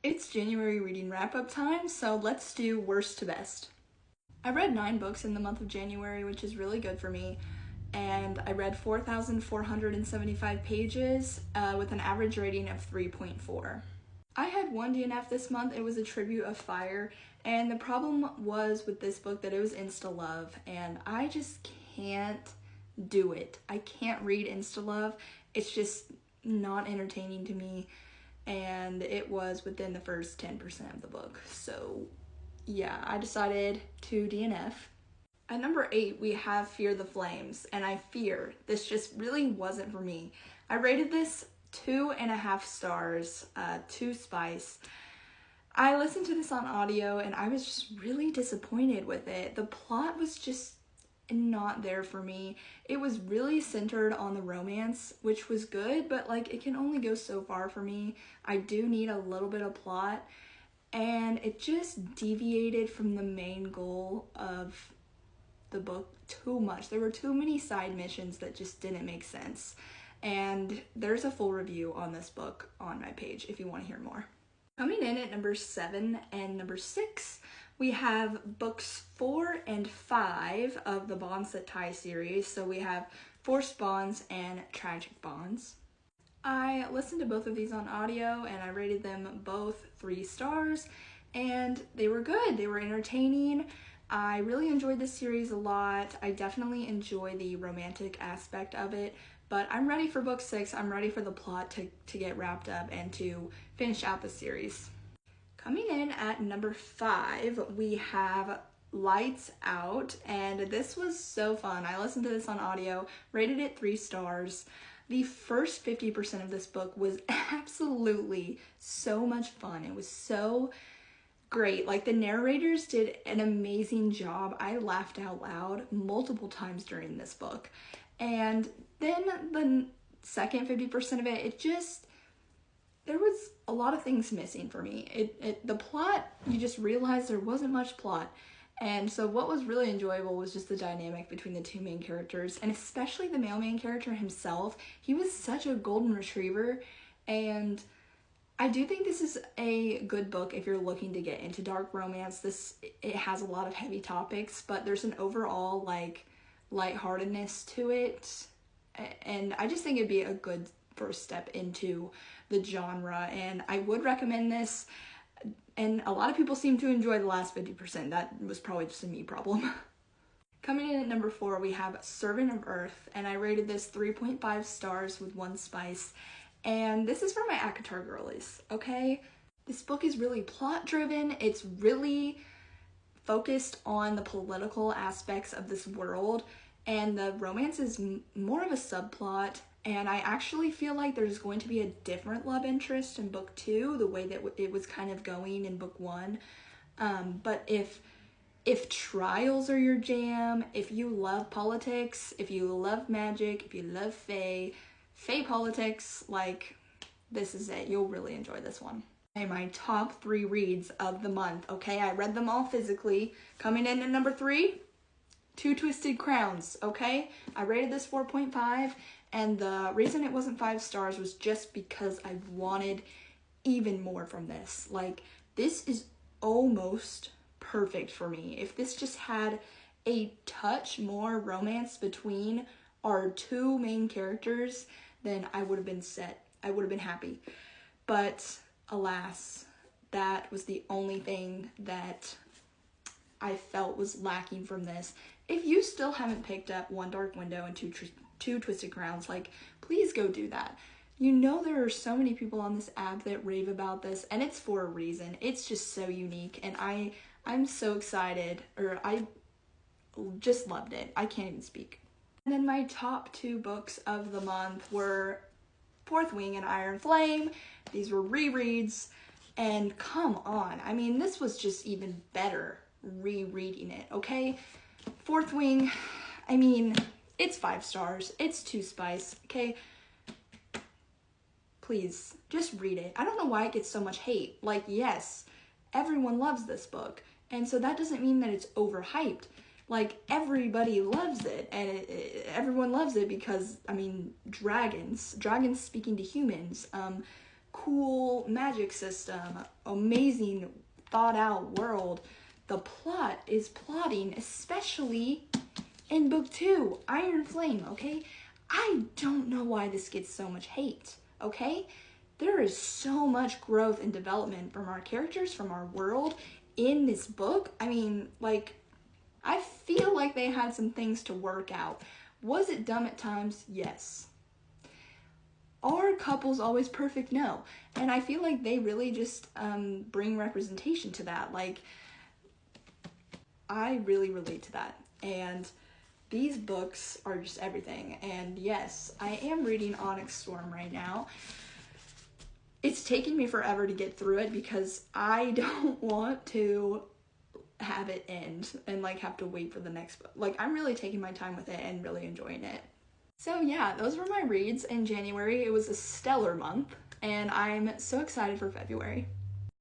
It's January reading wrap-up time, so let's do worst to best. I read 9 books in the month of January, which is really good for me, and I read 4,475 pages with an average rating of 3.4. I had one DNF this month. It was A Tribute of Fire, and the problem was with this book that it was insta-love, and I just can't do it. I can't read insta-love. It's just not entertaining to me, and it was within the first 10% of the book. So yeah, I decided to DNF. At number 8, we have Fear the Flames, and I fear this just really wasn't for me. I rated this 2.5 stars, 2 spice. I listened to this on audio and I was just really disappointed with it. The plot was just not there for me. It was really centered on the romance, which was good, but like it can only go so far for me. I do need a little bit of plot, and it just deviated from the main goal of the book too much. There were too many side missions that just didn't make sense. And there's a full review on this book on my page if you want to hear more. Coming in at number 7 and number 6, we have books 4 and 5 of the Bonds That Tie series. So we have Forced Bonds and Tragic Bonds. I listened to both of these on audio and I rated them both 3 stars, and they were good. They were entertaining. I really enjoyed this series a lot. I definitely enjoy the romantic aspect of it, but I'm ready for book 6. I'm ready for the plot to get wrapped up and to finish out the series. Coming in at number 5, we have Lights Out, and this was so fun. I listened to this on audio, rated it 3 stars. The first 50% of this book was absolutely so much fun. It was so great. Like, the narrators did an amazing job. I laughed out loud multiple times during this book. And then the second 50% of it, there was a lot of things missing for me. The plot, you just realized there wasn't much plot. And so what was really enjoyable was just the dynamic between the 2 main characters, and especially the male main character himself. He was such a golden retriever, and I do think this is a good book if you're looking to get into dark romance. It has a lot of heavy topics, but there's an overall like lightheartedness to it, and I just think it'd be a good first step into the genre, and I would recommend this. And a lot of people seem to enjoy the last 50%. That was probably just a me problem. Coming in at number 4, we have Servant of Earth, and I rated this 3.5 stars with 1 spice. And this is for my ACOTAR girlies, okay? This book is really plot driven. It's really focused on the political aspects of this world, and the romance is more of a subplot. And I actually feel like there's going to be a different love interest in book 2, the way that it was kind of going in book 1. But if trials are your jam, if you love politics, if you love magic, if you love fae politics, like, this is it. You'll really enjoy this one. Okay, my top 3 reads of the month. Okay, I read them all physically. Coming in at number 3, Two Twisted Crowns. Okay, I rated this 4.5. And the reason it wasn't 5 stars was just because I wanted even more from this. Like, this is almost perfect for me. If this just had a touch more romance between our 2 main characters, then I would have been set. I would have been happy. But alas, that was the only thing that I felt was lacking from this. If you still haven't picked up One Dark Window and Two Twisted Crowns, like, please go do that. You know, there are so many people on this app that rave about this, and it's for a reason. It's just so unique, and I'm so excited, or I just loved it. I can't even speak. And then my top 2 books of the month were Fourth Wing and Iron Flame. These were rereads, and come on, I mean, this was just even better rereading it, okay? Fourth Wing, I mean, it's 5 stars. It's 2 spice, okay? Please, just read it. I don't know why it gets so much hate. Like, yes, everyone loves this book, and so that doesn't mean that it's overhyped. Like, everybody loves it, and everyone loves it because, I mean, dragons speaking to humans. cool magic system, amazing thought out world. The plot is plotting, especially in book 2, Iron Flame, okay? I don't know why this gets so much hate, okay? There is so much growth and development from our characters, from our world in this book. I mean, like, I feel like they had some things to work out. Was it dumb at times? Yes. Are couples always perfect? No. And I feel like they really just bring representation to that. Like, I really relate to that. And these books are just everything. And yes, I am reading Onyx Storm right now. It's taking me forever to get through it because I don't want to have it end and like have to wait for the next book. Like, I'm really taking my time with it and really enjoying it. So yeah, those were my reads in January. It was a stellar month, and I'm so excited for February.